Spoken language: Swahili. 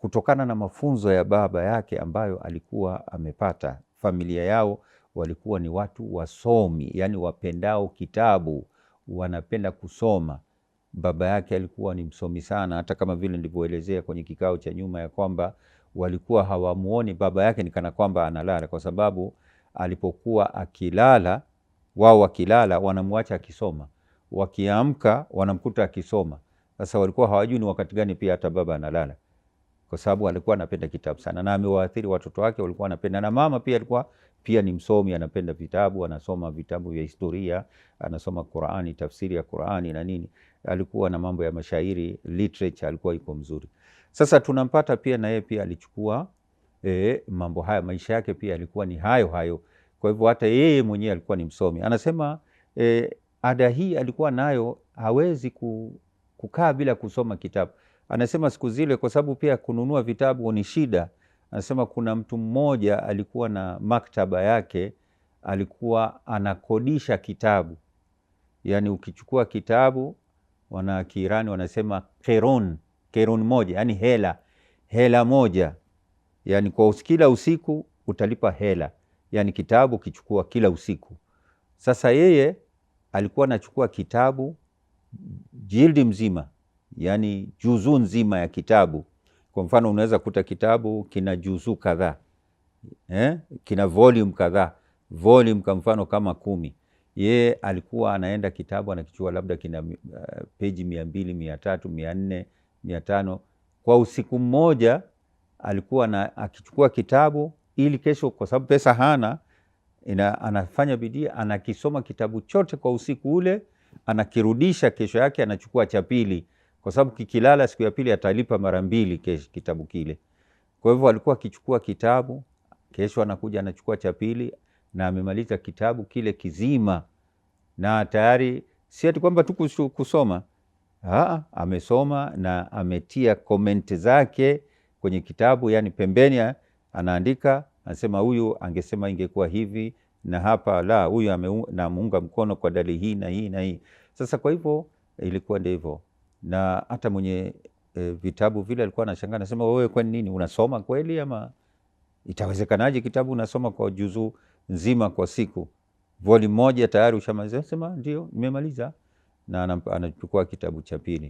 kutokana na mafunzo ya baba yake ambayo alikuwa amepata. Familia yao walikuwa ni watu wasomi, yani wapendao kitabu, wanapenda kusoma. Baba yake alikuwa ni msomi sana, hata kama vile nilivyoelezea kwenye kikao cha nyuma ya kwamba walikuwa hawamuoni baba yake ni kana kwamba analala, kwa sababu alipokuwa akilala, wao wakilala wanamwacha akisoma, wakiamka wanamkuta akisoma. Sasa walikuwa hawajui ni wakati gani pia hata baba analala, kwa sababu alikuwa anapenda kitabu sana, na amewaathiri watoto wake, walikuwa anapenda. Na mama pia alikuwa pia ni msomi, anapenda vitabu, anasoma vitabu vya historia, anasoma Qur'ani, tafsiri ya Qur'ani na nini. Alikuwa na mambo ya mashairi, literature, alikuwa yuko mzuri. Sasa tunampata pia na yeye pia alichukua mambo haya, maisha yake pia alikuwa ni hayo hayo. Kwa hivyo hata yeye mwenyewe alikuwa ni msomi. Anasema ada hii alikuwa nayo, hawezi kukaa bila kusoma kitabu. Anasema siku zile, kwa sababu pia kununua vitabu ni shida. Anasema kuna mtu mmoja alikuwa na maktaba yake, alikuwa anakodisha kitabu. Yani ukichukua kitabu, wana Kiirani wanasema keron moja, yani hela moja. Yani kwa kila usiku utalipa hela. Yani kitabu kichukua kila usiku. Sasa yeye alikuwa anachukua kitabu jildi mzima, yani juzu nzima ya kitabu. Kwa mfano unaweza kuta kitabu kina juzu kadhaa, kina volume kadhaa, volume kwa mfano kama 10. Yeye alikuwa anaenda kitabu anakichukua labda kina peji 200, 300, 400, 500 kwa usiku mmoja. Alikuwa akichukua kitabu ili kesho, kwa sababu pesa hana, anafanya bidii, anakisoma kitabu chote kwa usiku ule, anakirudisha kesho yake, anachukua cha pili, kwa sababu kikilala siku ya pili atalipa mara 2 kitabu kile. Kwa hivyo alikuwa akichukua kitabu, kesho anakuja anachukua cha pili, na amemaliza kitabu kile kizima, na tayari si ati kwamba tu kusoma, amesoma na ametia comment zake kwenye kitabu, yani pembeni anaandika, anasema huyu angesema ingekuwa hivi, na hapa la, huyu namuunga mkono kwa dalili hii na hii na hii. Sasa kwa hivyo ilikuwa ndivyo. Na hata mwenye vitabu vile alikuwa anashangaa, anasema wewe kwa nini unasoma kweli, ama itawezekanaje kitabu unasoma kwa juzu nzima kwa siku, volume moja tayari ushamaliza? Sema ndio nimemaliza, na anachukua kitabu cha pili.